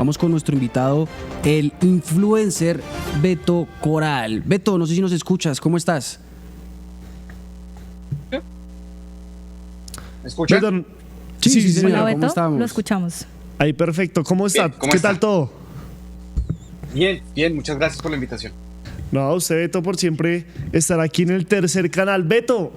Vamos con nuestro invitado, el influencer Beto Coral. Beto, no sé si nos escuchas, ¿cómo estás? ¿Me escuchan? Beto, Sí, señor. Hola, ¿Cómo Beto, estamos? lo escuchamos. ahí perfecto. ¿Cómo está? Bien, ¿cómo ¿Qué está? tal todo? Bien, muchas gracias por la invitación. No, a usted, Beto, por siempre estar aquí en el tercer canal. Beto,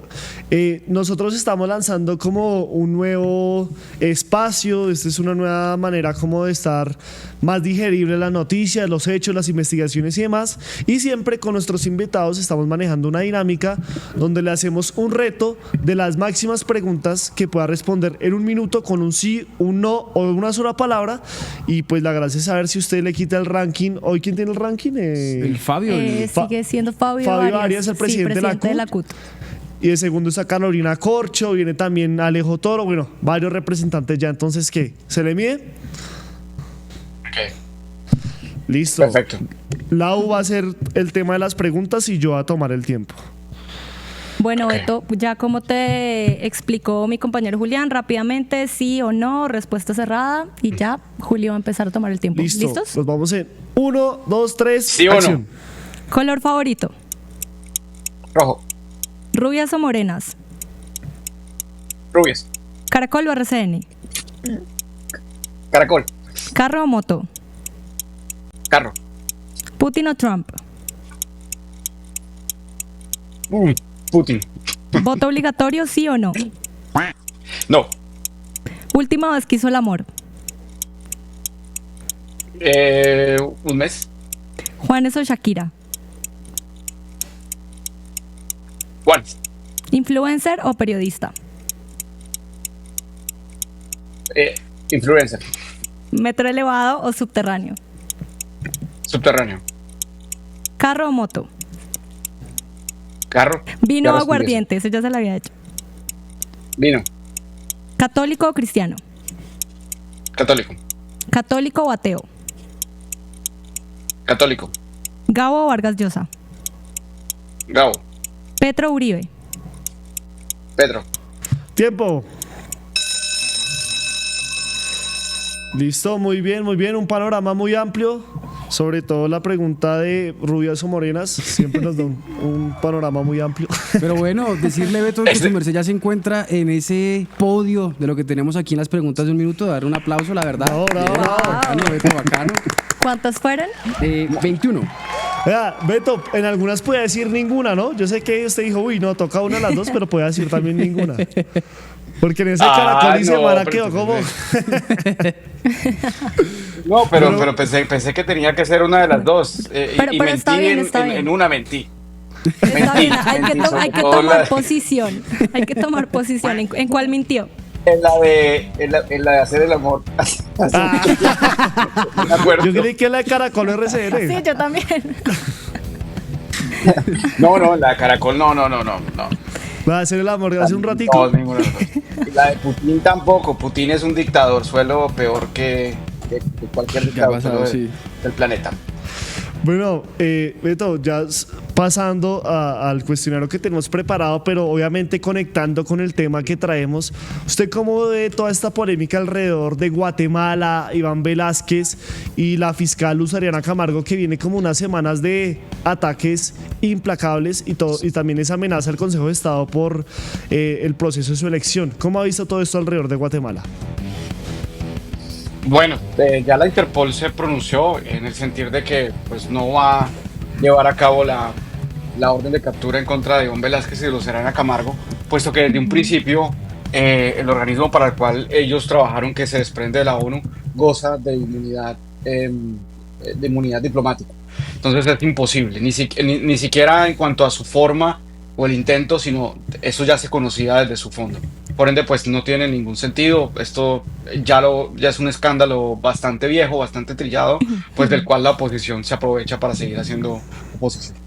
nosotros estamos lanzando como un nuevo espacio. Esta es una nueva manera como de estar más digerible las noticias, los hechos, las investigaciones y demás. Y siempre con nuestros invitados estamos manejando una dinámica donde le hacemos un reto de las máximas preguntas que pueda responder en un minuto con un sí, un no o una sola palabra. Y pues la gracia es saber si usted le quita el ranking. ¿Hoy quién tiene el ranking? El Fabio. Sigue siendo Fabio Arias, el presidente de la CUT. Y de segundo está Carolina Corcho, viene también Alejo Toro, bueno, varios representantes ya. Entonces, ¿qué? ¿Se le mide? Ok, Listo. perfecto. Lau va a hacer el tema de las preguntas y yo voy a tomar el tiempo. Bueno, Ok. Beto, ya como te explicó mi compañero Julián, rápidamente, sí o no, respuesta cerrada y ya Julio va a empezar a tomar el tiempo. Listo. ¿Listos? Nos vamos en 1, 2, 3, ¿Sí o no? acción. Color favorito, Rojo, rubias o morenas, rubias, caracol o RCN, caracol, carro o moto, carro, Putin o Trump, Putin. voto obligatorio, sí o no, No, última vez que hizo el amor, un mes, Juanes o Shakira, Juan, influencer o periodista, influencer, metro elevado o subterráneo, subterráneo, carro o moto, carro, vino ya o respondí aguardiente, eso ya se lo había hecho, eso. Vino, católico o cristiano, católico, católico o ateo, católico, Gabo o Vargas Llosa, Gabo, Petro o Uribe, Pedro. Tiempo. Listo, muy bien, un panorama muy amplio, sobre todo la pregunta de rubias o morenas, siempre nos da un panorama muy amplio. Pero bueno, decirle, Beto, que su merced ya se encuentra en ese podio de lo que tenemos aquí en las preguntas de un minuto. Dar un aplauso, la verdad. Bravo, bravo, Bien, bravo. Bacano, Beto, bacano. ¿cuántas fueron? 21. Vea, Beto, en algunas puede decir ninguna, ¿no? Yo sé que usted dijo, uy, no, toca una de las dos, pero puede decir también ninguna. Porque en ese caracol y no, semana pero quedó como... No, pero pensé que tenía que ser una de las dos. Pero y mentí está bien, está bien. en una mentí. Está bien, hay que, mentí hay que sobre todo tomar posición. Hay que tomar posición. ¿En cuál mintió? En la de hacer el amor. Me acuerdo. Yo creí que la de caracol RCN. Sí, yo también. No, la de caracol, no. Va a hacer el amor de hace un No, ratico. ninguna de las dos. Y la de Putin tampoco. Putin es un dictador, suelo peor que cualquier Ya ha dictador pasado, suelo sí. del planeta. Bueno, Beto, ya pasando al cuestionario que tenemos preparado, pero obviamente conectando con el tema que traemos, ¿usted cómo ve toda esta polémica alrededor de Guatemala, Iván Velázquez y la fiscal Luz Ariana Camargo, que viene como unas semanas de ataques implacables y también esa amenaza al Consejo de Estado por el proceso de su elección? ¿Cómo ha visto todo esto alrededor de Guatemala? Bueno, ya la Interpol se pronunció en el sentido de que pues no va a llevar a cabo la orden de captura en contra de Iván Velázquez y de Luz Ariana Camargo, puesto que desde un principio el organismo para el cual ellos trabajaron, que se desprende de la ONU, goza de inmunidad diplomática. Entonces es imposible, ni siquiera en cuanto a su forma o el intento, sino eso ya se conocía desde su fondo. Por ende, pues no tiene ningún sentido. Esto ya es un escándalo bastante viejo, bastante trillado, pues del cual la oposición se aprovecha para seguir haciendo oposición.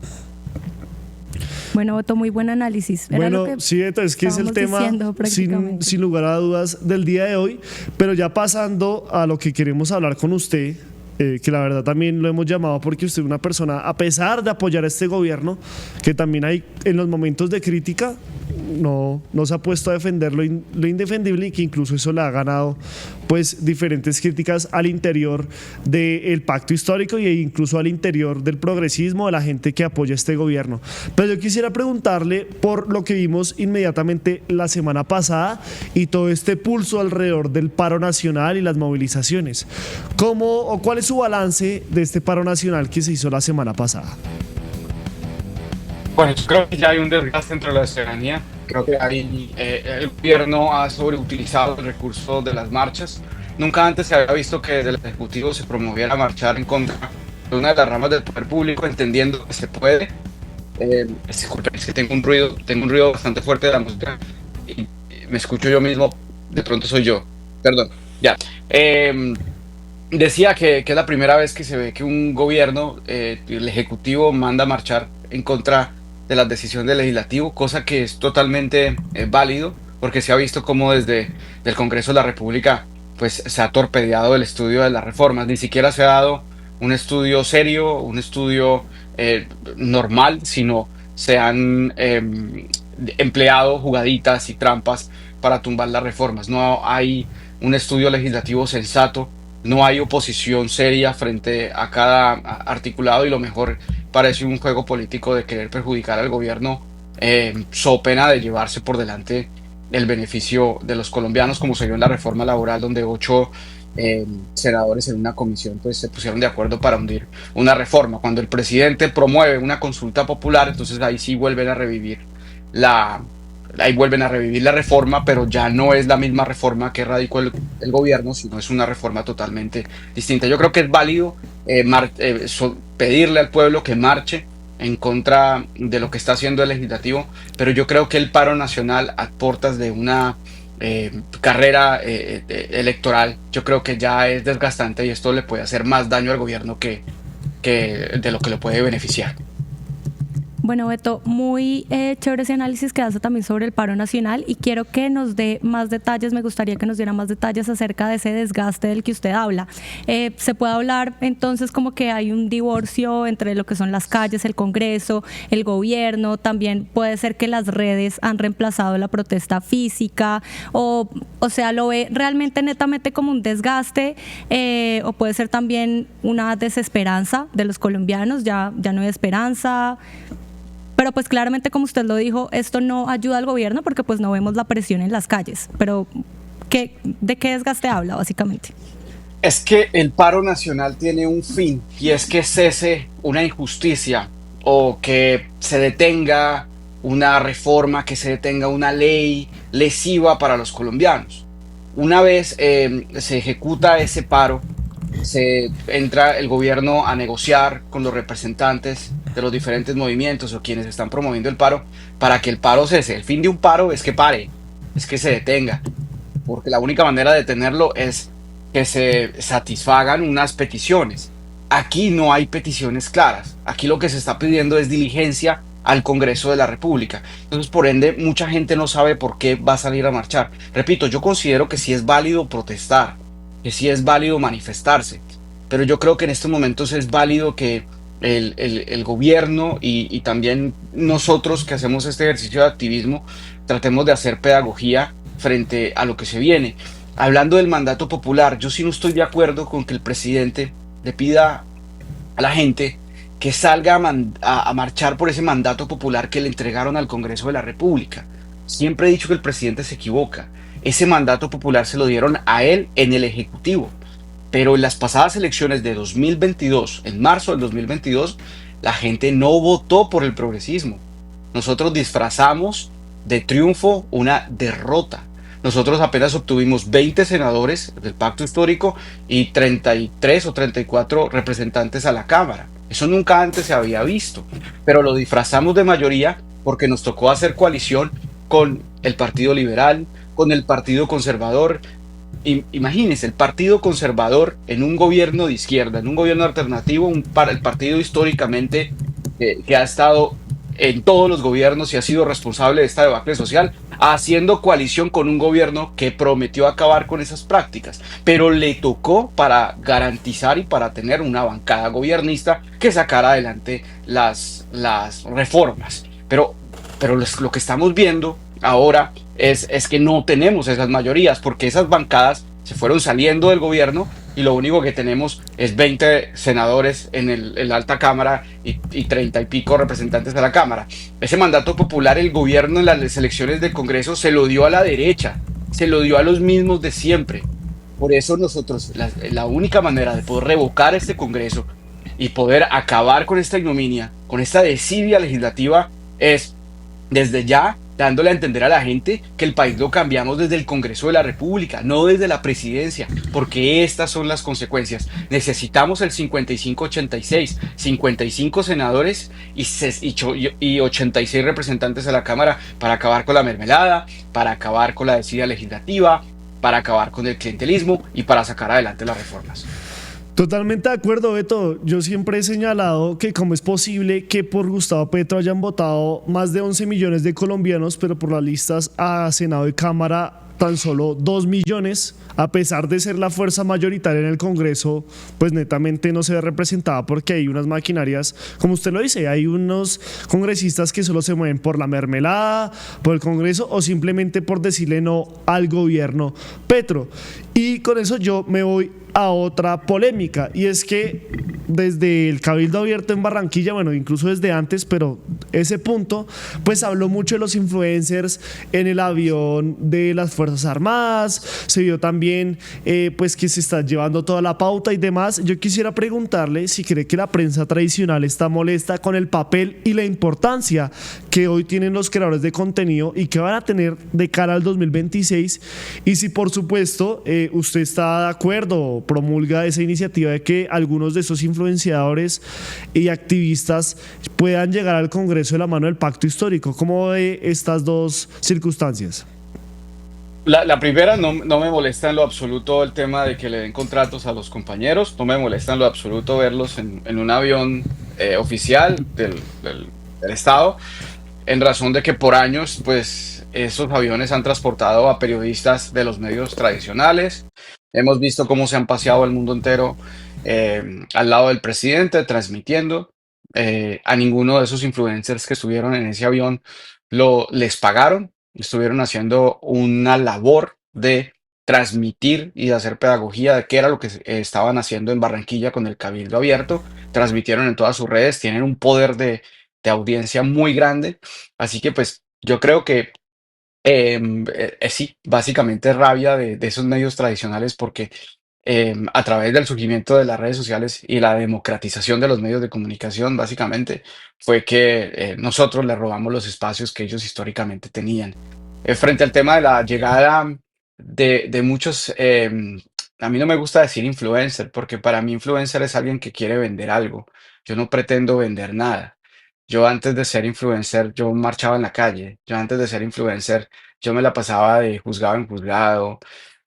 Bueno, Beto, muy buen análisis. Era Bueno, lo que sí, Beto, es que es el estábamos tema diciendo prácticamente. sin lugar a dudas del día de hoy, pero ya pasando a lo que queremos hablar con usted, que la verdad también lo hemos llamado porque usted es una persona, a pesar de apoyar a este gobierno, que también hay en los momentos de crítica, no se ha puesto a defender lo indefendible y que incluso eso le ha ganado pues diferentes críticas al interior del pacto histórico e incluso al interior del progresismo, de la gente que apoya este gobierno. Pero yo quisiera preguntarle por lo que vimos inmediatamente la semana pasada y todo este pulso alrededor del paro nacional y las movilizaciones. ¿Cómo o cuál es su balance de este paro nacional que se hizo la semana pasada? Bueno, yo creo que ya hay un desgaste entre la ciudadanía. Creo que el gobierno ha sobreutilizado el recurso de las marchas. Nunca antes se había visto que desde el Ejecutivo se promoviera marchar en contra de una de las ramas del poder público, entendiendo que se puede. Disculpen, es que tengo un ruido bastante fuerte de la música y me escucho yo mismo, de pronto soy yo. Perdón, ya. Decía que es la primera vez que se ve que un gobierno, el Ejecutivo, manda a marchar en contra de las decisiones del Legislativo, cosa que es totalmente válido, porque se ha visto cómo desde el Congreso de la República pues, se ha torpedeado el estudio de las reformas. Ni siquiera se ha dado un estudio serio, un estudio normal, sino se han empleado jugaditas y trampas para tumbar las reformas. No hay un estudio legislativo sensato, no hay oposición seria frente a cada articulado y lo mejor parece un juego político de querer perjudicar al gobierno so pena de llevarse por delante el beneficio de los colombianos, como se vio en la reforma laboral, donde 8 senadores en una comisión pues se pusieron de acuerdo para hundir una reforma. Cuando el presidente promueve una consulta popular, entonces ahí sí vuelven a revivir la reforma, pero ya no es la misma reforma que radicó el gobierno, sino es una reforma totalmente distinta. Yo creo que es válido pedirle al pueblo que marche en contra de lo que está haciendo el legislativo, pero yo creo que el paro nacional a puertas de una carrera electoral, yo creo que ya es desgastante y esto le puede hacer más daño al gobierno que de lo que le puede beneficiar. Bueno, Beto, muy chévere ese análisis que hace también sobre el paro nacional y quiero que nos dé más detalles, me gustaría que nos diera más detalles acerca de ese desgaste del que usted habla. ¿Se puede hablar entonces como que hay un divorcio entre lo que son las calles, el Congreso, el gobierno? También puede ser que las redes han reemplazado la protesta física o sea, ¿lo ve realmente netamente como un desgaste o puede ser también una desesperanza de los colombianos? Ya no hay esperanza. Pero pues claramente, como usted lo dijo, esto no ayuda al gobierno porque pues no vemos la presión en las calles. Pero ¿de qué desgaste habla básicamente? Es que el paro nacional tiene un fin y es que cese una injusticia o que se detenga una reforma, que se detenga una ley lesiva para los colombianos. Una vez se ejecuta ese paro, se entra el gobierno a negociar con los representantes de los diferentes movimientos o quienes están promoviendo el paro para que el paro cese. El fin de un paro es que pare, es que se detenga, porque la única manera de detenerlo es que se satisfagan unas peticiones. Aquí no hay peticiones claras, aquí lo que se está pidiendo es diligencia al Congreso de la República. Entonces, por ende, mucha gente no sabe por qué va a salir a marchar. Repito, yo considero que sí es válido protestar, que sí es válido manifestarse, pero yo creo que en estos momentos es válido que el gobierno y también nosotros que hacemos este ejercicio de activismo tratemos de hacer pedagogía frente a lo que se viene. Hablando del mandato popular, yo sí no estoy de acuerdo con que el presidente le pida a la gente que salga a marchar por ese mandato popular que le entregaron al Congreso de la República. Siempre he dicho que el presidente se equivoca. Ese mandato popular se lo dieron a él en el Ejecutivo. Pero en las pasadas elecciones de 2022, en marzo del 2022, la gente no votó por el progresismo. Nosotros disfrazamos de triunfo una derrota. Nosotros apenas obtuvimos 20 senadores del pacto histórico y 33 o 34 representantes a la Cámara. Eso nunca antes se había visto, pero lo disfrazamos de mayoría porque nos tocó hacer coalición con el Partido Liberal, con el Partido Conservador. Imagínense, el Partido Conservador en un gobierno de izquierda, en un gobierno alternativo, el partido históricamente que ha estado en todos los gobiernos y ha sido responsable de esta debacle social, haciendo coalición con un gobierno que prometió acabar con esas prácticas, pero le tocó para garantizar y para tener una bancada gobernista que sacara adelante las reformas. Pero lo que estamos viendo ahora es que no tenemos esas mayorías, porque esas bancadas se fueron saliendo del gobierno y lo único que tenemos es 20 senadores en la alta cámara y 30 y pico representantes de la cámara. Ese mandato popular, el gobierno en las elecciones del Congreso se lo dio a la derecha, se lo dio a los mismos de siempre. Por eso nosotros, la única manera de poder revocar este Congreso y poder acabar con esta ignominia, con esta desidia legislativa, es desde ya dándole a entender a la gente que el país lo cambiamos desde el Congreso de la República, no desde la presidencia, porque estas son las consecuencias. Necesitamos el 55-86, 55 senadores y 86 representantes de la Cámara para acabar con la mermelada, para acabar con la desidia legislativa, para acabar con el clientelismo y para sacar adelante las reformas. Totalmente de acuerdo, Beto. Yo siempre he señalado que cómo es posible que por Gustavo Petro hayan votado más de 11 millones de colombianos, pero por las listas a Senado y Cámara tan solo 2 millones, a pesar de ser la fuerza mayoritaria en el Congreso, pues netamente no se ve representada porque hay unas maquinarias, como usted lo dice, hay unos congresistas que solo se mueven por la mermelada, por el Congreso o simplemente por decirle no al gobierno Petro. Y con eso yo me voy a otra polémica, y es que desde el Cabildo Abierto en Barranquilla, bueno, incluso desde antes, pero ese punto, pues habló mucho de los influencers en el avión de las Fuerzas Armadas, se vio también pues que se está llevando toda la pauta y demás. Yo quisiera preguntarle si cree que la prensa tradicional está molesta con el papel y la importancia que hoy tienen los creadores de contenido y que van a tener de cara al 2026, y si por supuesto usted está de acuerdo, promulga esa iniciativa de que algunos de esos influenciadores y activistas puedan llegar al Congreso de la mano del pacto histórico. ¿Cómo ve estas dos circunstancias? La primera, no me molesta en lo absoluto el tema de que le den contratos a los compañeros, no me molesta en lo absoluto verlos en un avión oficial del Estado, en razón de que por años, pues, esos aviones han transportado a periodistas de los medios tradicionales. Hemos visto cómo se han paseado el mundo entero al lado del presidente, transmitiendo. A ninguno de esos influencers que estuvieron en ese avión les pagaron. Estuvieron haciendo una labor de transmitir y de hacer pedagogía de qué era lo que estaban haciendo en Barranquilla con el Cabildo Abierto. Transmitieron en todas sus redes, tienen un poder de audiencia muy grande. Así que pues yo creo que sí, básicamente rabia de esos medios tradicionales porque a través del surgimiento de las redes sociales y la democratización de los medios de comunicación, básicamente fue que nosotros le robamos los espacios que ellos históricamente tenían. Frente al tema de la llegada de muchos, a mí no me gusta decir influencer, porque para mí influencer es alguien que quiere vender algo. Yo no pretendo vender nada. Yo antes de ser influencer, yo marchaba en la calle. Yo antes de ser influencer, yo me la pasaba de juzgado en juzgado.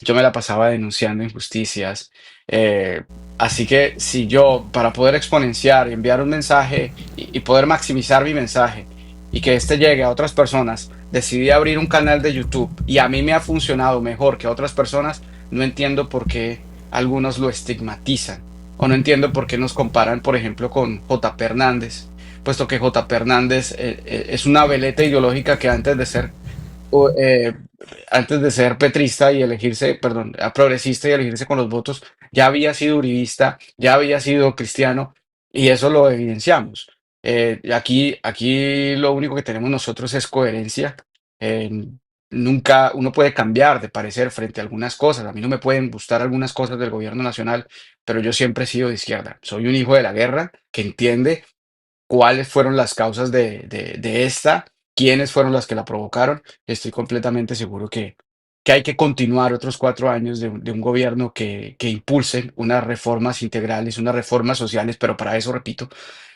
Yo me la pasaba denunciando injusticias. Eh, Así que si yo, para poder exponenciar y enviar un mensaje y poder maximizar mi mensaje y que este llegue a otras personas, decidí abrir un canal de YouTube y a mí me ha funcionado mejor que a otras personas, no entiendo por qué algunos lo estigmatizan. O no entiendo por qué nos comparan, por ejemplo, con J.P. Hernández, puesto que J.P. Hernández es una veleta ideológica que o, eh, antes de ser petrista y elegirse, perdón, progresista y elegirse con los votos, ya había sido uribista, ya había sido cristiano, y eso lo evidenciamos. Aquí lo único que tenemos nosotros es coherencia. Eh, Nunca uno puede cambiar de parecer frente a algunas cosas. A mí no me pueden gustar algunas cosas del gobierno nacional, pero yo siempre he sido de izquierda. Soy un hijo de la guerra que entiende cuáles fueron las causas de esta, quiénes fueron las que la provocaron. Estoy completamente seguro que hay que continuar otros 4 años de un gobierno que impulse unas reformas integrales, unas reformas sociales, pero para eso, repito,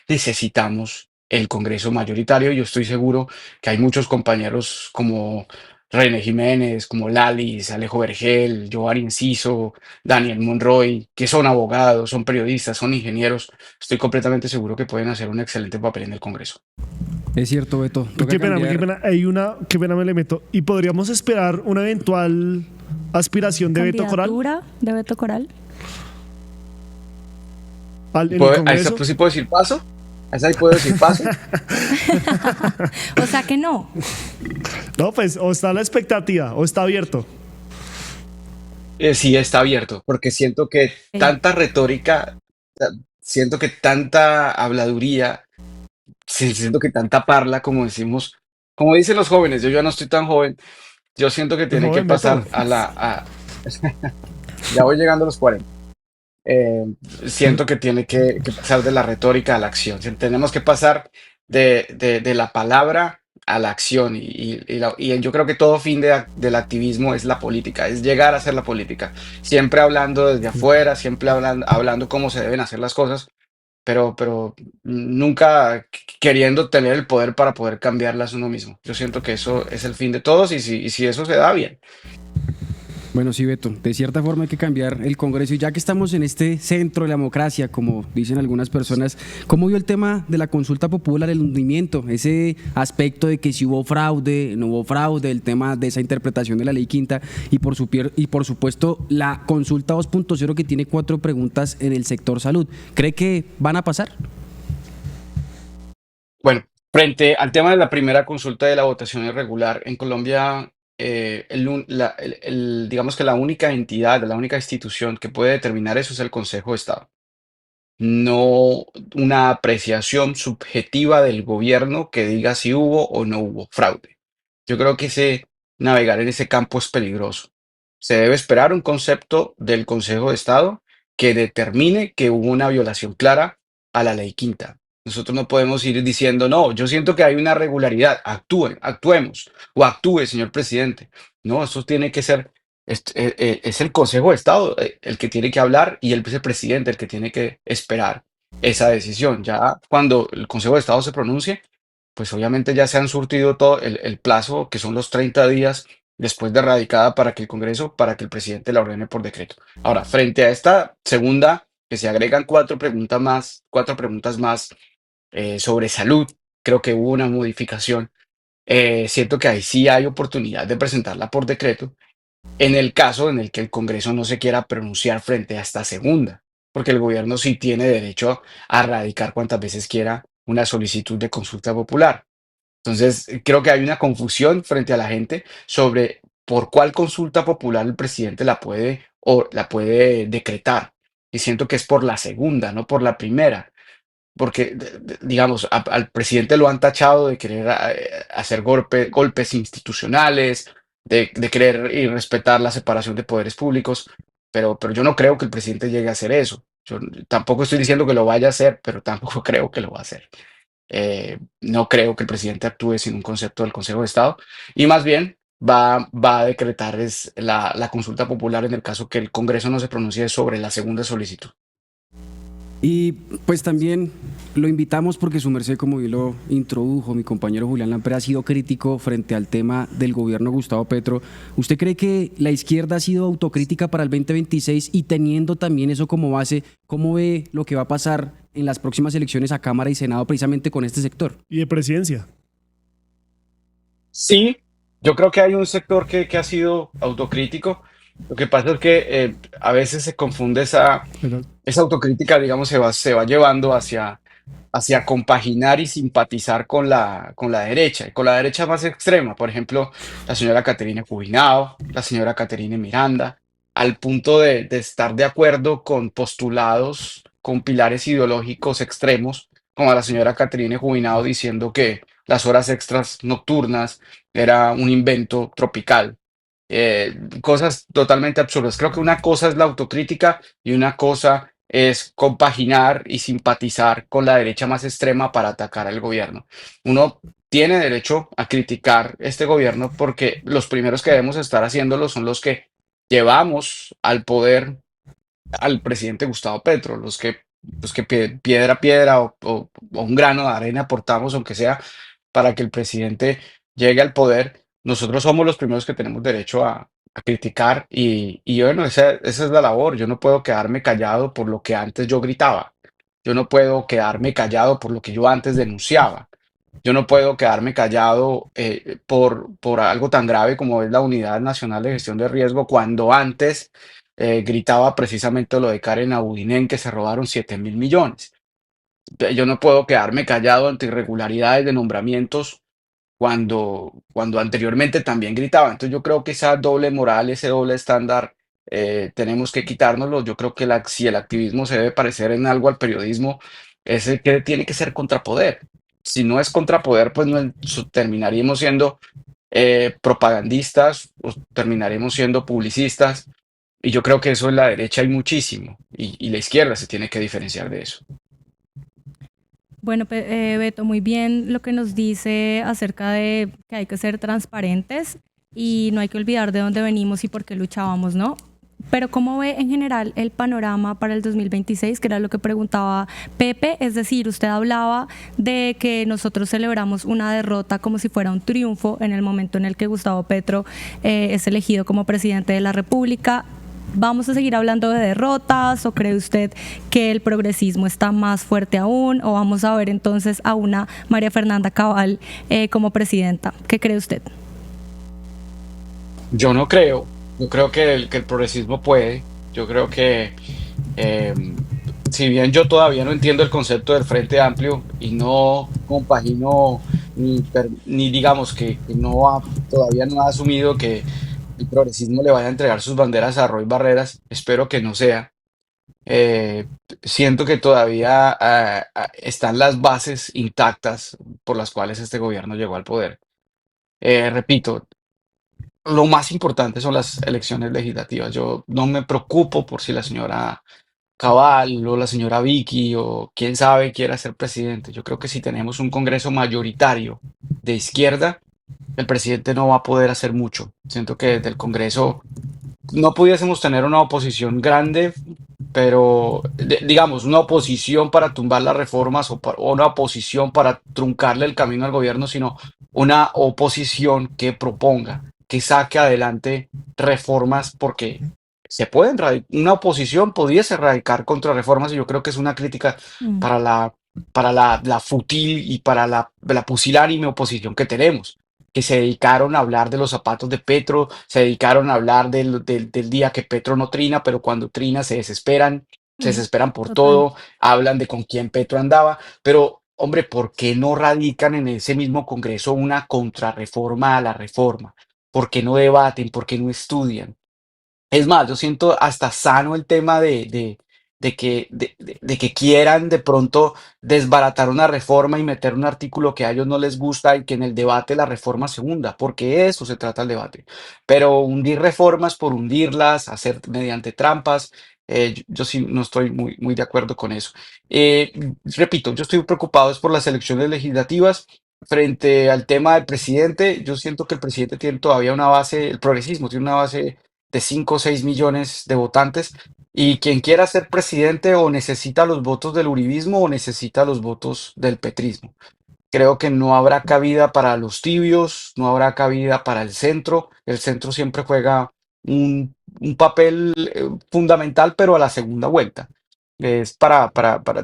necesitamos el Congreso mayoritario. Yo estoy seguro que hay muchos compañeros como René Jiménez, como Lalis, Alejo Vergel, Giovanni Enciso, Daniel Monroy, que son abogados, son periodistas, son ingenieros. Estoy completamente seguro que pueden hacer un excelente papel en el Congreso. Es cierto, Beto. Toca Qué pena, cambiar. qué pena me le meto. ¿Y podríamos esperar una eventual aspiración de Beto Coral Candidatura de Beto Coral. en el ¿A esa Congreso? pues, sí puedo decir paso? ¿A esa sí puedo decir paso? O sea que no. No, pues o está la expectativa o está abierto. Sí, está abierto, porque siento que tanta retórica, siento que tanta habladuría, sí, siento que tanta parla, como decimos, como dicen los jóvenes, yo ya no estoy tan joven, yo siento que tiene que Joven Beto. pasar ya voy llegando a los 40. eh, Siento que tiene que pasar de la retórica a la acción. Tenemos que pasar de la palabra a la acción. Y yo creo que todo fin del activismo es la política, es llegar a hacer la política. Siempre hablando desde afuera, siempre hablando cómo se deben hacer las cosas, pero nunca queriendo tener el poder para poder cambiarlas uno mismo. Yo siento que eso es el fin de todos y si eso se da bien. Bueno, sí, Beto, de cierta forma hay que cambiar el Congreso. Y ya que estamos en este centro de la democracia, como dicen algunas personas, ¿cómo vio el tema de la consulta popular, el hundimiento? Ese aspecto de que si hubo fraude, no hubo fraude, el tema de esa interpretación de la ley quinta y por supuesto la consulta 2.0 que tiene 4 preguntas en el sector salud. ¿Cree que van a pasar? Bueno, frente al tema de la primera consulta de la votación irregular, en Colombia, digamos que la única entidad, la única institución que puede determinar eso es el Consejo de Estado, no una apreciación subjetiva del gobierno que diga si hubo o no hubo fraude. Yo creo que navegar en ese campo es peligroso. Se debe esperar un concepto del Consejo de Estado que determine que hubo una violación clara a la ley quinta. Nosotros no podemos ir diciendo, no, yo siento que hay una regularidad, actuemos, o actúe, señor presidente. No, eso tiene que ser es el Consejo de Estado el que tiene que hablar y el vicepresidente el que tiene que esperar esa decisión. Ya cuando el Consejo de Estado se pronuncie, pues obviamente ya se han surtido todo el plazo, que son los 30 días después de radicada para que el Congreso, para que el presidente la ordene por decreto. Ahora, frente a esta segunda, que se agregan 4 preguntas más sobre salud, creo que hubo una modificación. Siento que ahí sí hay oportunidad de presentarla por decreto en el caso en el que el Congreso no se quiera pronunciar frente a esta segunda, porque el gobierno sí tiene derecho a radicar cuantas veces quiera una solicitud de consulta popular. Entonces, creo que hay una confusión frente a la gente sobre por cuál consulta popular el presidente la puede decretar. Y siento que es por la segunda, no por la primera, porque, digamos, al presidente lo han tachado de querer hacer golpes institucionales, de querer y respetar la separación de poderes públicos, pero yo no creo que el presidente llegue a hacer eso. Yo tampoco estoy diciendo que lo vaya a hacer, pero tampoco creo que lo va a hacer. No creo que el presidente actúe sin un concepto del Consejo de Estado y más bien va a decretar la consulta popular en el caso que el Congreso no se pronuncie sobre la segunda solicitud. Y pues también lo invitamos porque su merced, como yo lo introdujo, mi compañero Julián Lamper ha sido crítico frente al tema del gobierno de Gustavo Petro. ¿Usted cree que la izquierda ha sido autocrítica para el 2026 y teniendo también eso como base, cómo ve lo que va a pasar en las próximas elecciones a Cámara y Senado precisamente con este sector? Y de presidencia. Sí, yo creo que hay un sector que ha sido autocrítico. Lo que pasa es que a veces se confunde Pero esa autocrítica, digamos, se va llevando hacia compaginar y simpatizar con la derecha, y con la derecha más extrema. Por ejemplo, la señora Caterina Kubinao, la señora Caterina Miranda, al punto de estar de acuerdo con postulados, con pilares ideológicos extremos, como la señora Caterina Kubinao diciendo que las horas extras nocturnas era un invento tropical. Cosas totalmente absurdas. Creo que una cosa es la autocrítica y una cosa es compaginar y simpatizar con la derecha más extrema para atacar al gobierno. Uno tiene derecho a criticar este gobierno porque los primeros que debemos estar haciéndolo son los que llevamos al poder al presidente Gustavo Petro, los que piedra a piedra o un grano de arena aportamos, aunque sea para que el presidente llegue al poder. Nosotros somos los primeros que tenemos derecho a criticar y bueno, esa es la labor. Yo no puedo quedarme callado por lo que antes yo gritaba. Yo no puedo quedarme callado por lo que yo antes denunciaba. Yo no puedo quedarme callado por algo tan grave como es la Unidad Nacional de Gestión de Riesgo, cuando antes gritaba precisamente lo de Karen Abudinen, que se robaron 7.000 millones. Yo no puedo quedarme callado ante irregularidades de nombramientos cuando anteriormente también gritaba. Entonces yo creo que esa doble moral, ese doble estándar tenemos que quitárnoslo. Yo creo que si el activismo se debe parecer en algo al periodismo, es el que tiene que ser contrapoder. Si no es contrapoder, pues no, terminaríamos siendo propagandistas, o terminaremos siendo publicistas, y yo creo que eso en la derecha hay muchísimo, y la izquierda se tiene que diferenciar de eso. Bueno, Beto, muy bien lo que nos dice acerca de que hay que ser transparentes y no hay que olvidar de dónde venimos y por qué luchábamos, ¿no? Pero ¿cómo ve en general el panorama para el 2026? Que era lo que preguntaba Pepe. Es decir, usted hablaba de que nosotros celebramos una derrota como si fuera un triunfo en el momento en el que Gustavo Petro es elegido como presidente de la República. ¿Vamos a seguir hablando de derrotas o cree usted que el progresismo está más fuerte aún o vamos a ver entonces a una María Fernanda Cabal como presidenta? ¿Qué cree usted? Yo no creo, yo creo que el progresismo puede, yo creo que eh, si bien yo todavía no entiendo el concepto del Frente Amplio y no compagino ni digamos que todavía no ha asumido que el progresismo le vaya a entregar sus banderas a Roy Barreras, espero que no sea. Eh, Siento que todavía están las bases intactas por las cuales este gobierno llegó al poder. Repito, lo más importante son las elecciones legislativas. Yo no me preocupo por si la señora Cabal o la señora Vicky o quién sabe quiera ser presidente. Yo creo que si tenemos un Congreso mayoritario de izquierda, el presidente no va a poder hacer mucho. Siento que desde el Congreso no pudiésemos tener una oposición grande, pero digamos, una oposición para tumbar las reformas o una oposición para truncarle el camino al gobierno, sino una oposición que proponga, que saque adelante reformas, porque una oposición pudiese radicar contra reformas, y yo creo que es una crítica Mm. para la fútil y para la pusilánime oposición que tenemos, que se dedicaron a hablar de los zapatos de Petro, se dedicaron a hablar del día que Petro no trina, pero cuando trina se Mm. desesperan por Total. todo, hablan de con quién Petro andaba, pero hombre, ¿por qué no radican en ese mismo Congreso una contrarreforma a la reforma? ¿Por qué no debaten? ¿Por qué no estudian? Es más, yo siento hasta sano el tema de que quieran de pronto desbaratar una reforma y meter un artículo que a ellos no les gusta y que en el debate la reforma se hunda, porque de eso se trata el debate. Pero hundir reformas por hundirlas, hacer mediante trampas, yo sí no estoy muy de acuerdo con eso. Eh, Repito, yo estoy preocupado es por las elecciones legislativas. Frente al tema del presidente, yo siento que el presidente tiene todavía una base, el progresismo tiene una base de 5 o 6 millones de votantes, y quien quiera ser presidente o necesita los votos del uribismo o necesita los votos del petrismo. Creo que no habrá cabida para los tibios, no habrá cabida para el centro. El centro siempre juega un papel fundamental, pero a la segunda vuelta. Es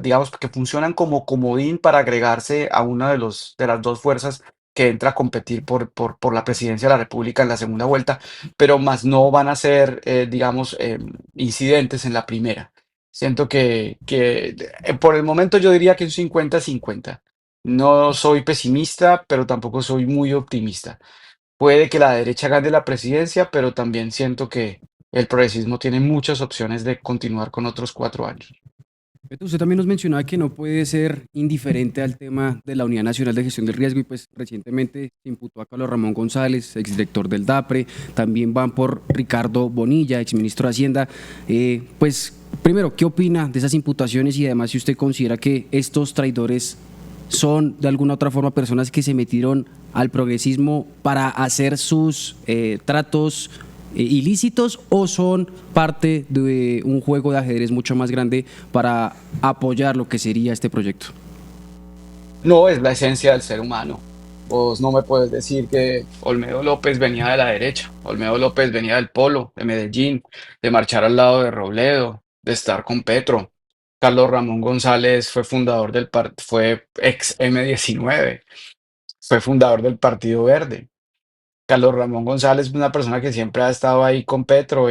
digamos, que funcionan como comodín para agregarse a una de las dos fuerzas que entra a competir por la presidencia de la República en la segunda vuelta, pero más no van a ser, digamos, incidentes en la primera. Siento que por el momento yo diría que un 50-50. No soy pesimista, pero tampoco soy muy optimista. Puede que la derecha gane la presidencia, pero también siento que el progresismo tiene muchas opciones de continuar con otros 4 años. Beto, usted también nos mencionaba que no puede ser indiferente al tema de la Unidad Nacional de Gestión del Riesgo y pues recientemente se imputó a Carlos Ramón González, exdirector del DAPRE, también van por Ricardo Bonilla, exministro de Hacienda. Pues primero, ¿qué opina de esas imputaciones y además si usted considera que estos traidores son de alguna otra forma personas que se metieron al progresismo para hacer sus tratos ilícitos o son parte de un juego de ajedrez mucho más grande para apoyar lo que sería este proyecto? No es la esencia del ser humano. Vos no me puedes decir que Olmedo López venía de la derecha. Olmedo López venía del Polo, de Medellín, de marchar al lado de Robledo, de estar con Petro. Carlos Ramón González fue ex M19, fue fundador del Partido Verde. Carlos Ramón González es una persona que siempre ha estado ahí con Petro.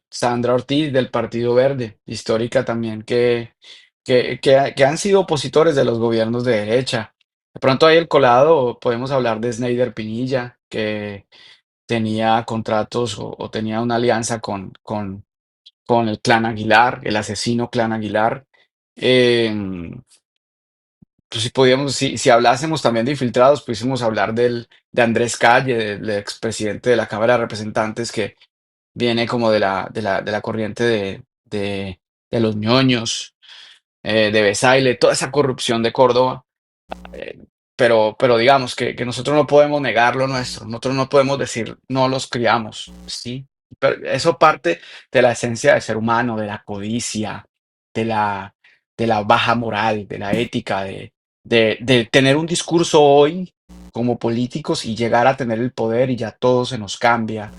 Sandra Ortiz del Partido Verde, histórica también, que han sido opositores de los gobiernos de derecha. De pronto ahí el colado, podemos hablar de Sneider Pinilla, tenía contratos o tenía una alianza con el clan Aguilar, el asesino clan Aguilar. Em, pues si podíamos, si hablásemos también de infiltrados, pudiésemos hablar de Andrés Calle, del expresidente de la Cámara de Representantes, que viene como de la corriente de los ñoños, de Besaile, toda esa corrupción de Córdoba. Eh, pero digamos que nosotros no podemos negar lo nuestro, nosotros no podemos decir no los criamos, sí, pero eso parte de la esencia del ser humano, de la codicia, de la, de la baja moral, de la ética, de tener un discurso hoy como políticos y llegar a tener el poder y ya todo se nos cambia,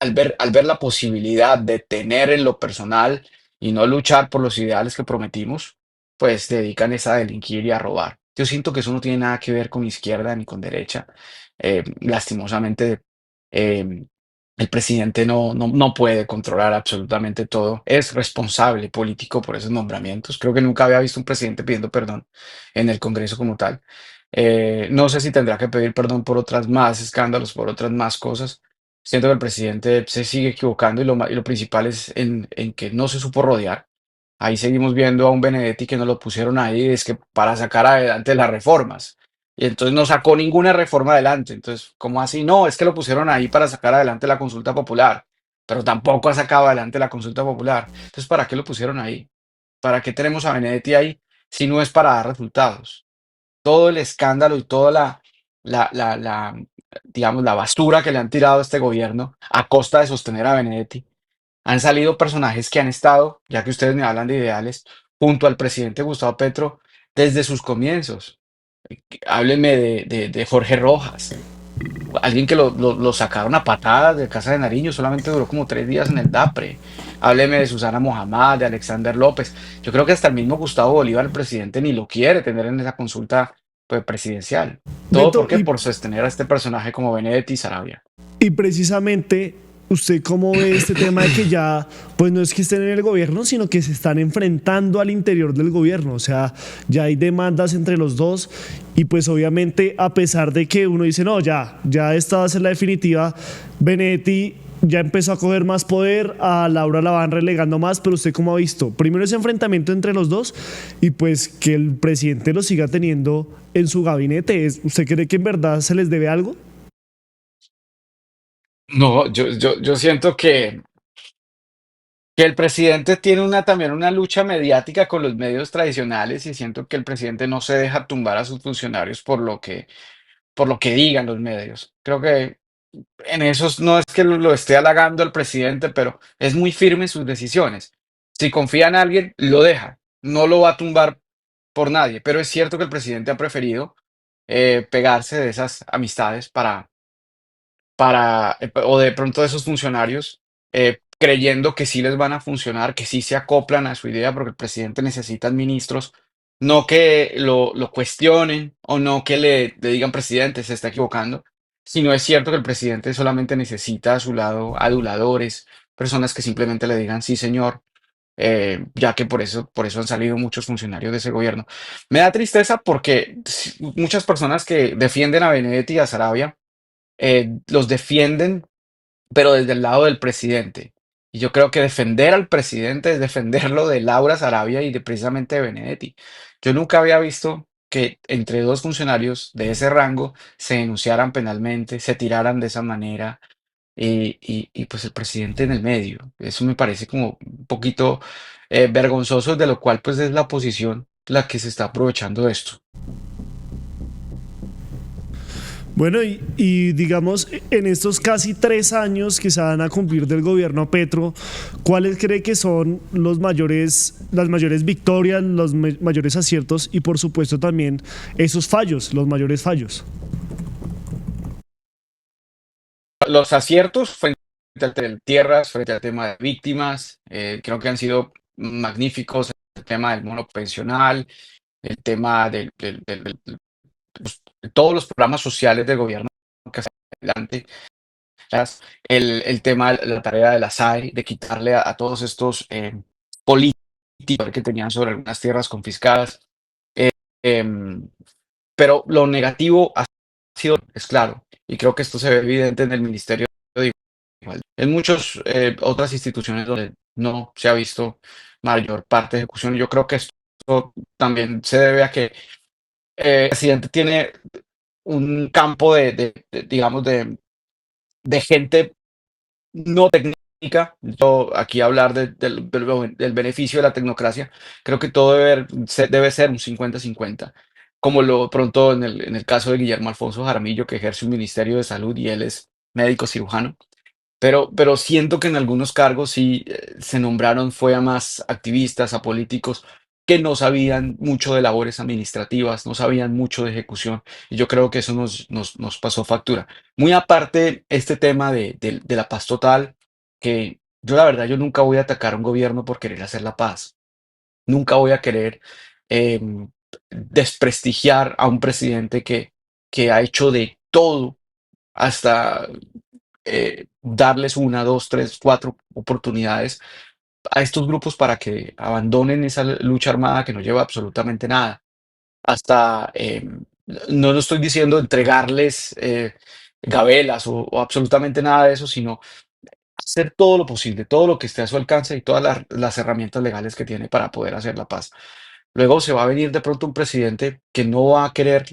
al ver la posibilidad de tener en lo personal y no luchar por los ideales que prometimos, pues dedican es a delinquir y a robar. Yo siento que eso no tiene nada que ver con izquierda ni con derecha. Lastimosamente, eh, el presidente no puede controlar absolutamente todo. Es responsable político por esos nombramientos. Creo que nunca había visto un presidente pidiendo perdón en el Congreso como tal. No sé si tendrá que pedir perdón por otras más escándalos, por otras más cosas. Siento que el presidente se sigue equivocando y lo principal es en que no se supo rodear. Ahí seguimos viendo a un Benedetti que nos lo pusieron ahí, es que para sacar adelante las reformas. Y entonces no sacó ninguna reforma adelante. Entonces, ¿cómo así? No, es que lo pusieron ahí para sacar adelante la consulta popular, pero tampoco ha sacado adelante la consulta popular. Entonces, ¿para qué lo pusieron ahí? ¿Para qué tenemos a Benedetti ahí si no es para dar resultados? Todo el escándalo y toda digamos, la basura que le han tirado a este gobierno a costa de sostener a Benedetti. Han salido personajes que han estado, ya que ustedes me hablan de ideales, junto al presidente Gustavo Petro desde sus comienzos. Háblenme de Jorge Rojas, alguien que lo sacaron a patadas de Casa de Nariño, solamente duró como 3 días en el DAPRE. Hábleme de Susana Mohamed, de Alexander López. Yo creo que hasta el mismo Gustavo Bolívar, el presidente, ni lo quiere tener en esa consulta pues, presidencial. ¿Todo por Beto, qué? Por sostener a este personaje como Benedetti Sarabia. y precisamente, ¿usted cómo ve este tema de que ya, pues no es que estén en el gobierno, sino que se están enfrentando al interior del gobierno? O sea, ya hay demandas entre los dos y pues obviamente a pesar de que uno dice, no, ya esta va a ser la definitiva, Benedetti ya empezó a coger más poder, a Laura la van relegando más, pero usted cómo ha visto, primero ese enfrentamiento entre los dos y pues que el presidente lo siga teniendo en su gabinete. ¿Usted cree que en verdad se les debe algo? No, yo siento que el presidente tiene también una lucha mediática con los medios tradicionales y siento que el presidente no se deja tumbar a sus funcionarios por lo que digan los medios. Creo que en eso no es que lo esté halagando al presidente, pero es muy firme en sus decisiones. Si confía en alguien, lo deja. No lo va a tumbar por nadie. Pero es cierto que el presidente ha preferido pegarse de esas amistades o de pronto de esos funcionarios, creyendo que sí les van a funcionar, que sí se acoplan a su idea, porque el presidente necesita ministros, no que lo cuestionen o no que le digan presidente, se está equivocando, sino es cierto que el presidente solamente necesita a su lado aduladores, personas que simplemente le digan sí, señor. Ya que por eso han salido muchos funcionarios de ese gobierno. Me da tristeza porque muchas personas que defienden a Benedetti y a Sarabia los defienden, pero desde el lado del presidente. Y yo creo que defender al presidente es defenderlo de Laura Sarabia y de precisamente de Benedetti. Yo nunca había visto que entre dos funcionarios de ese rango se denunciaran penalmente, se tiraran de esa manera y pues el presidente en el medio. Eso me parece como un poquito vergonzoso, de lo cual pues es la oposición la que se está aprovechando de esto. Bueno, y digamos, en estos casi 3 años que se van a cumplir del gobierno Petro, ¿cuáles cree que son las mayores victorias, los mayores aciertos y por supuesto también esos fallos, los mayores fallos? Los aciertos frente al tema de tierras, frente al tema de víctimas, creo que han sido magníficos. El tema del mono pensional, el tema de todos los programas sociales del gobierno que hacia adelante, el tema de la tarea de la SAE, de quitarle a todos estos políticos que tenían sobre algunas tierras confiscadas. Eh, em, pero lo negativo ha sido, es claro, y creo que esto se ve evidente en el Ministerio de Igualdad. En muchas otras instituciones donde no se ha visto mayor parte de ejecución. Yo creo que esto también se debe a que el presidente tiene un campo digamos, de gente no técnica. Yo aquí hablar del beneficio de la tecnocracia, creo que todo debe ser un 50-50, como lo pronto en el caso de Guillermo Alfonso Jaramillo, que ejerce un ministerio de salud y él es médico cirujano. Pero siento que en algunos cargos sí se nombraron, fue a más activistas, a políticos que no sabían mucho de labores administrativas, no sabían mucho de ejecución, y yo creo que eso nos pasó factura. Muy aparte, este tema de la paz total, que yo la verdad, yo nunca voy a atacar a un gobierno por querer hacer la paz, nunca voy a querer em, desprestigiar a un presidente que ha hecho de todo hasta darles una, dos, tres, cuatro oportunidades a estos grupos para que abandonen esa lucha armada que no lleva absolutamente nada. Hasta, no lo estoy diciendo entregarles gabelas o absolutamente nada de eso, sino hacer todo lo posible, todo lo que esté a su alcance y todas las herramientas legales que tiene para poder hacer la paz. Luego se va a venir de pronto un presidente que no va a querer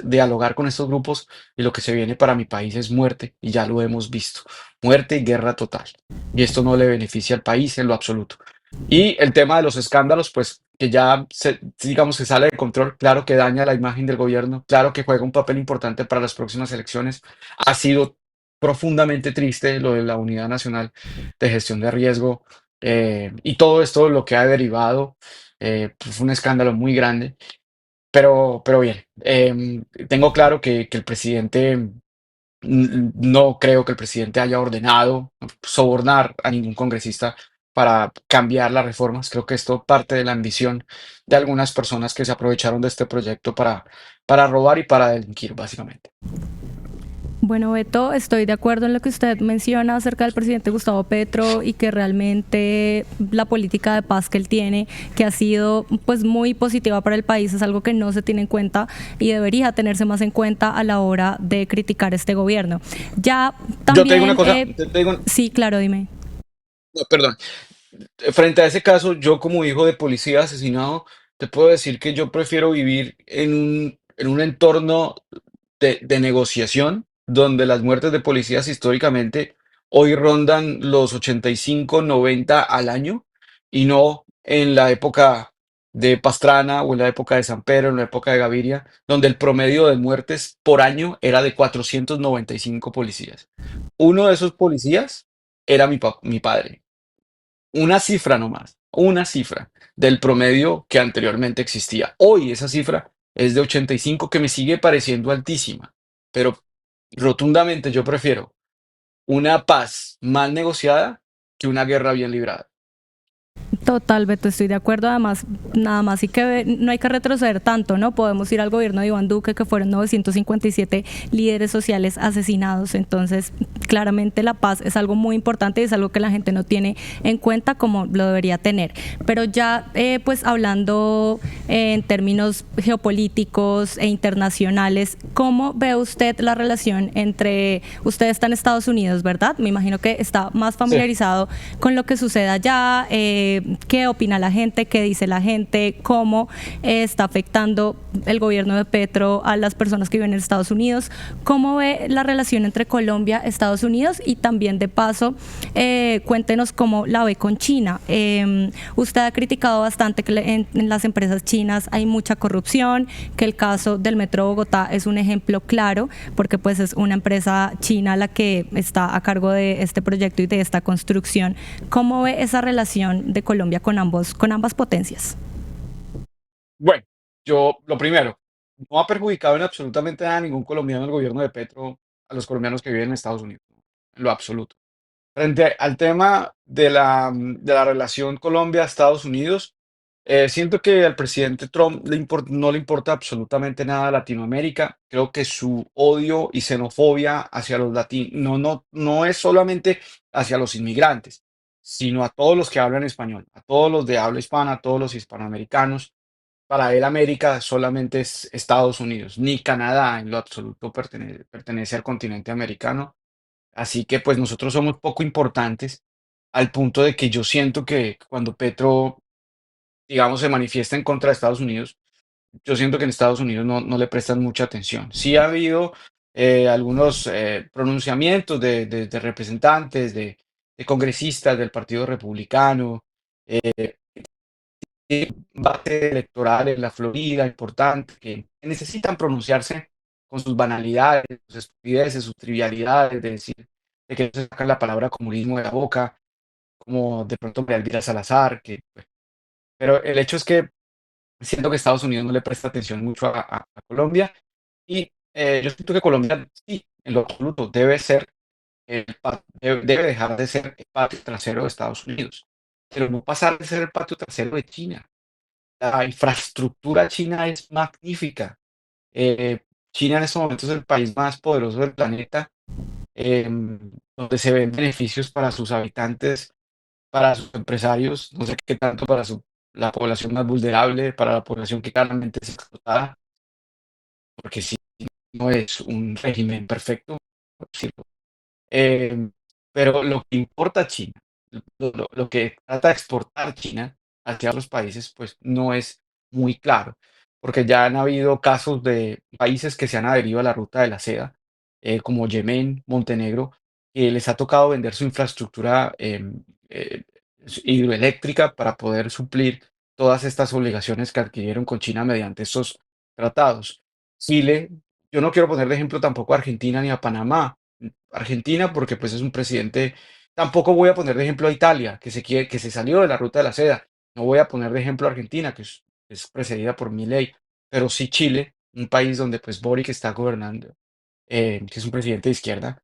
dialogar con estos grupos, y lo que se viene para mi país es muerte, y ya lo hemos visto, muerte y guerra total. Y esto no le beneficia al país en lo absoluto. Y el tema de los escándalos, pues que ya digamos que sale de control, claro que daña la imagen del gobierno, claro que juega un papel importante para las próximas elecciones. Ha sido profundamente triste lo de la Unidad Nacional de Gestión de Riesgo, y todo esto lo que ha derivado, pues fue un escándalo muy grande, pero bien, tengo claro que el presidente, no creo que el presidente haya ordenado sobornar a ningún congresista para cambiar las reformas. Creo que esto parte de la ambición de algunas personas que se aprovecharon de este proyecto para robar y para delinquir, básicamente. Bueno, Beto, estoy de acuerdo en lo que usted menciona acerca del presidente Gustavo Petro y que realmente la política de paz que él tiene, que ha sido pues muy positiva para el país, es algo que no se tiene en cuenta y debería tenerse más en cuenta a la hora de criticar este gobierno. Ya Yo te digo una también, cosa, sí, claro, dime. no, perdón. Frente a ese caso, yo como hijo de policía asesinado, te puedo decir que yo prefiero vivir en un entorno de negociación, donde las muertes de policías históricamente hoy rondan los 85, 90 al año, y no en la época de Pastrana o en la época de San Pedro, en la época de Gaviria, donde el promedio de muertes por año era de 495 policías. Uno de esos policías era mi padre. Una cifra nomás, una cifra del promedio que anteriormente existía. Hoy esa cifra es de 85, que me sigue pareciendo altísima, pero rotundamente yo prefiero una paz mal negociada que una guerra bien librada. Total, Beto, estoy de acuerdo. Además, nada más y que no hay que retroceder tanto, ¿no? Podemos ir al gobierno de Iván Duque, que fueron 957 líderes sociales asesinados. Entonces, claramente la paz es algo muy importante y es algo que la gente no tiene en cuenta como lo debería tener. Pero ya, pues hablando en términos geopolíticos e internacionales, ¿cómo ve usted la relación entre, usted está en Estados Unidos, ¿verdad? Me imagino que está más Sí. familiarizado con lo que sucede allá. ¿Qué opina la gente? ¿Qué dice la gente? ¿Cómo está afectando el gobierno de Petro a las personas que viven en Estados Unidos? ¿Cómo ve la relación entre Colombia, Estados Unidos? Y también de paso, cuéntenos cómo la ve con China. Usted ha criticado bastante que en las empresas chinas hay mucha corrupción, que el caso del Metro Bogotá es un ejemplo claro, porque pues es una empresa china la que está a cargo de este proyecto y de esta construcción. ¿Cómo ve esa relación de Colombia con ambas potencias? Bueno, yo lo primero, no ha perjudicado en absolutamente nada a ningún colombiano el gobierno de Petro, a los colombianos que viven en Estados Unidos, en lo absoluto. Frente al tema de la relación Colombia-Estados Unidos, siento que al presidente Trump no le importa absolutamente nada a Latinoamérica. Creo que su odio y xenofobia hacia los latinos no es solamente hacia los inmigrantes, sino a todos los que hablan español, a todos los de habla hispana, a todos los hispanoamericanos. para él América solamente es Estados Unidos, ni Canadá en lo absoluto pertenece al continente americano. Así que pues nosotros somos poco importantes al punto de que yo siento que cuando Petro, digamos, se manifiesta en contra de Estados Unidos, yo siento que en Estados Unidos no le prestan mucha atención. Sí ha habido algunos pronunciamientos de representantes, de congresistas del Partido Republicano, debate electoral en la Florida importante, que necesitan pronunciarse con sus banalidades, sus estupideces, sus trivialidades, de decir, de que no se sacan la palabra comunismo de la boca, como de pronto María Elvira Salazar, pero el hecho es que siento que Estados Unidos no le presta atención mucho a Colombia y yo siento que Colombia sí, en lo absoluto, debe dejar de ser el patio trasero de Estados Unidos, pero no pasar de ser el patio trasero de China. La infraestructura china es magnífica. Eh, China en estos momentos es el país más poderoso del planeta, donde se ven beneficios para sus habitantes, para sus empresarios, no sé qué tanto para la población más vulnerable, para la población que claramente es explotada, porque si no es un régimen perfecto, por decirlo. Eh, pero lo que importa China, lo que trata de exportar China hacia otros países, pues no es muy claro, porque ya han habido casos de países que se han adherido a la ruta de la seda, como Yemen, Montenegro, que les ha tocado vender su infraestructura eh, hidroeléctrica para poder suplir todas estas obligaciones que adquirieron con China mediante estos tratados. Chile, yo no quiero poner de ejemplo tampoco a Argentina ni a Panamá, Argentina, porque pues es un presidente. Tampoco voy a poner de ejemplo a Italia, que se salió de la ruta de la seda. No voy a poner de ejemplo a Argentina, es precedida por Milei, pero sí Chile, un país donde pues Boric está gobernando, que es un presidente de izquierda.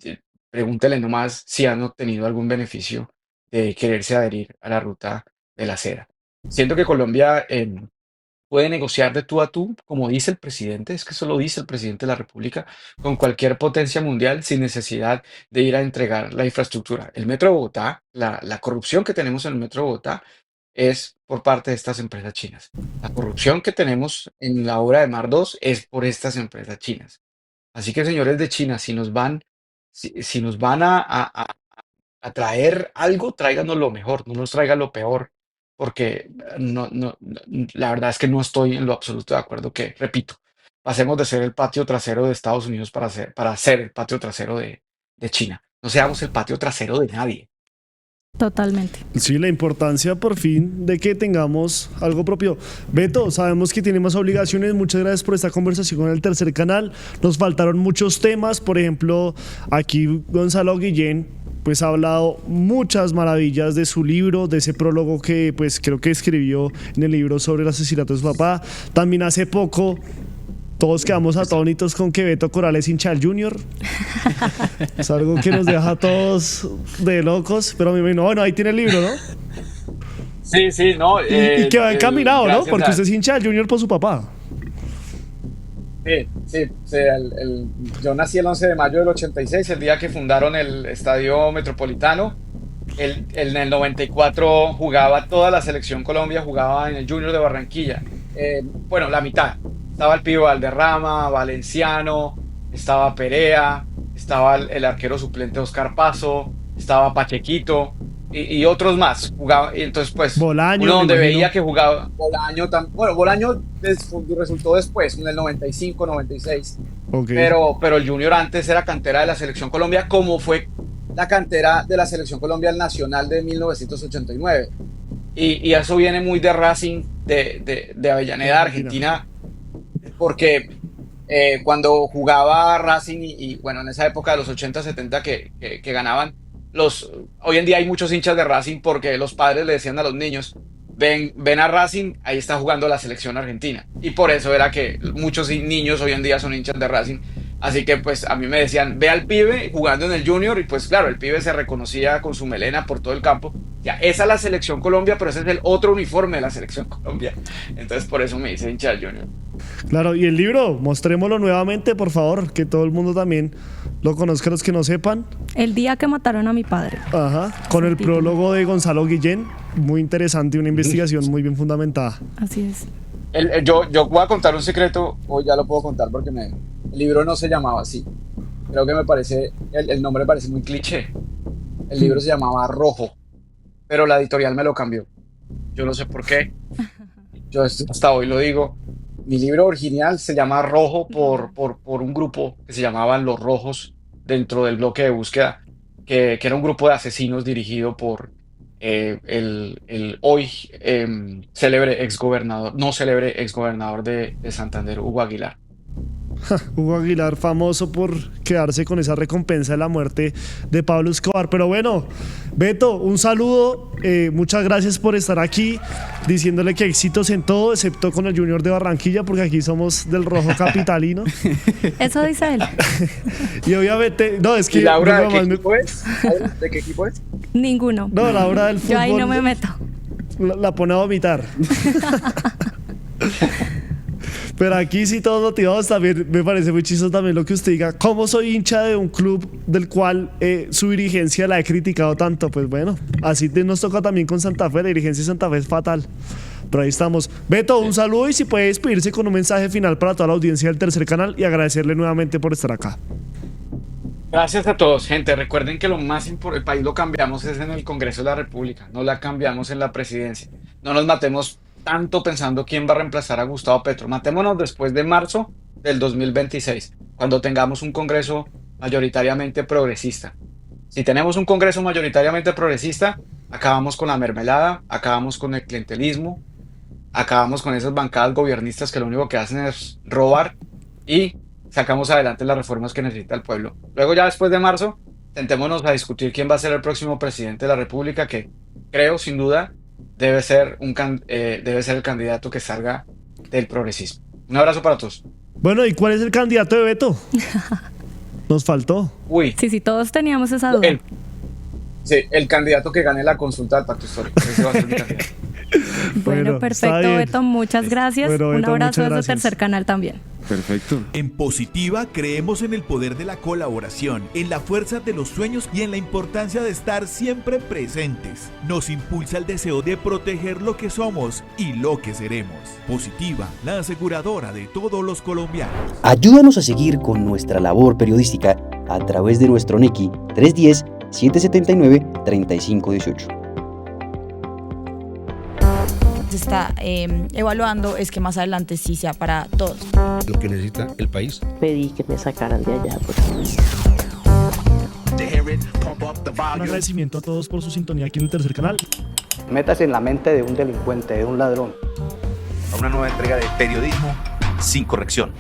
eh, Pregúntele nomás si han obtenido algún beneficio de quererse adherir a la ruta de la seda. Siento que Colombia puede negociar de tú a tú, como dice el presidente, es que eso lo dice el presidente de la República, con cualquier potencia mundial sin necesidad de ir a entregar la infraestructura. El Metro de Bogotá, la corrupción que tenemos en el Metro de Bogotá es por parte de estas empresas chinas. La corrupción que tenemos en la obra de Mar 2 es por estas empresas chinas. Así que, señores de China, si nos van a traer algo, tráiganos lo mejor, no nos traigan lo peor, porque la verdad es que no estoy en lo absoluto de acuerdo que, repito, pasemos de ser el patio trasero de Estados Unidos para ser el patio trasero de China. No seamos el patio trasero de nadie. Totalmente. Sí, la importancia por fin de que tengamos algo propio. Beto, sabemos que tiene más obligaciones. Muchas gracias por esta conversación con el tercer canal. Nos faltaron muchos temas. Por ejemplo, aquí Gonzalo Guillén pues ha hablado muchas maravillas de su libro, de ese prólogo que pues creo que escribió en el libro sobre el asesinato de su papá. También hace poco todos quedamos atónitos con que Beto Corrales hincha al Junior. Es algo que nos deja a todos de locos, pero me imagino, bueno, ahí tiene el libro, ¿no? Sí, sí, no. Y que va encaminado, ¿no? Gracias, Porque usted es hincha del Junior por su papá. Sí, sí, sí, yo nací el 11 de mayo del 86, el día que fundaron el Estadio Metropolitano. En el 94 jugaba toda la selección Colombia, jugaba en el Junior de Barranquilla. Bueno, la mitad. Estaba el Pío Valderrama, Valenciano, estaba Perea, estaba el arquero suplente Oscar Paso, estaba Pachequito y otros más. Y entonces, pues, Bolaño, uno donde me imagino. veía que jugaba Bolaño, bueno, Bolaño resultó después, en el 95, 96. Ok. Pero el Junior antes era cantera de la Selección Colombia, como fue la cantera de la Selección Colombia al Nacional de 1989. Y eso viene muy de Racing, de Avellaneda, Argentina, porque cuando jugaba Racing bueno, en esa época de los 80, 70 que ganaban, hoy en día hay muchos hinchas de Racing porque los padres le decían a los niños, ven a Racing, ahí está jugando la selección argentina. Y por eso era que muchos niños hoy en día son hinchas de Racing. Así que pues a mí me decían, ve al pibe jugando en el Junior y pues claro, el pibe se reconocía con su melena por todo el campo. Ya, esa es la selección Colombia, pero ese es el otro uniforme de la selección Colombia. Entonces por eso me dice hincha del Junior. Claro, y el libro, mostrémoslo nuevamente, por favor, que todo el mundo también lo conozca, los que no sepan. El día que mataron a mi padre. Ajá, con el prólogo de Gonzalo Guillén, muy interesante, una investigación muy bien fundamentada. Así es. Yo voy a contar un secreto, o ya lo puedo contar porque el libro no se llamaba así. Creo que el nombre me parece muy cliché. El libro se llamaba Rojo, pero la editorial me lo cambió. Yo no sé por qué. Yo hasta hoy lo digo. Mi libro original se llama Rojo por un grupo que se llamaban Los Rojos dentro del bloque de búsqueda, que era un grupo de asesinos dirigido por el hoy célebre exgobernador, no célebre exgobernador de Santander, Hugo Aguilar. Hugo Aguilar, famoso por quedarse con esa recompensa de la muerte de Pablo Escobar. Pero bueno, Beto, un saludo, muchas gracias por estar aquí, diciéndole que éxitos en todo, excepto con el Junior de Barranquilla, porque aquí somos del rojo capitalino. Eso dice él. Y obviamente, no, es que... ¿Y Laura, no, de qué equipo es? ¿Laura, de qué equipo es? Ninguno. No, Laura del fútbol. Yo ahí no me meto. La pone a vomitar. Pero aquí sí todos motivados. También me parece muy chistoso también lo que usted diga. ¿Cómo soy hincha de un club del cual su dirigencia la he criticado tanto? Pues bueno, así nos toca también con Santa Fe. La dirigencia de Santa Fe es fatal. Pero ahí estamos. Beto, un saludo y si puede despedirse con un mensaje final para toda la audiencia del Tercer Canal y agradecerle nuevamente por estar acá. Gracias a todos, gente. Recuerden que lo más importante, el país lo cambiamos es en el Congreso de la República, no la cambiamos en la presidencia. No nos matemos tanto pensando quién va a reemplazar a Gustavo Petro. Matémonos después de marzo del 2026, cuando tengamos un Congreso mayoritariamente progresista. Si tenemos un Congreso mayoritariamente progresista, acabamos con la mermelada, acabamos con el clientelismo, acabamos con esas bancadas gobiernistas que lo único que hacen es robar y sacamos adelante las reformas que necesita el pueblo. Luego ya después de marzo, sentémonos a discutir quién va a ser el próximo presidente de la República, que creo sin duda debe ser el candidato que salga del progresismo. Un abrazo para todos. Bueno, ¿y cuál es el candidato de Beto? Nos faltó. Uy, Sí, todos teníamos esa duda. el candidato que gane la consulta del Pacto Histórico. Ese va a ser mi candidato. Bueno, está perfecto, bien. Beto. Muchas gracias. Bueno, Un Beto, abrazo muchas desde gracias. Tercer Canal también. Perfecto. En Positiva creemos en el poder de la colaboración, en la fuerza de los sueños y en la importancia de estar siempre presentes. Nos impulsa el deseo de proteger lo que somos y lo que seremos. Positiva, la aseguradora de todos los colombianos. Ayúdanos a seguir con nuestra labor periodística a través de nuestro NECI 310-779-3518. Se está evaluando es que más adelante sí sea para todos. Lo que necesita el país. Pedí que me sacaran de allá. Un agradecimiento a todos por su sintonía aquí en el Tercer Canal. Métase en la mente de un delincuente, de un ladrón. A una nueva entrega de periodismo sin corrección.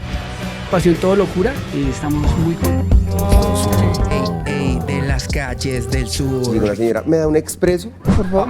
Pasión todo locura y estamos muy contentos. De las calles del sur. Digo, la señora, ¿me da un expreso, por favor?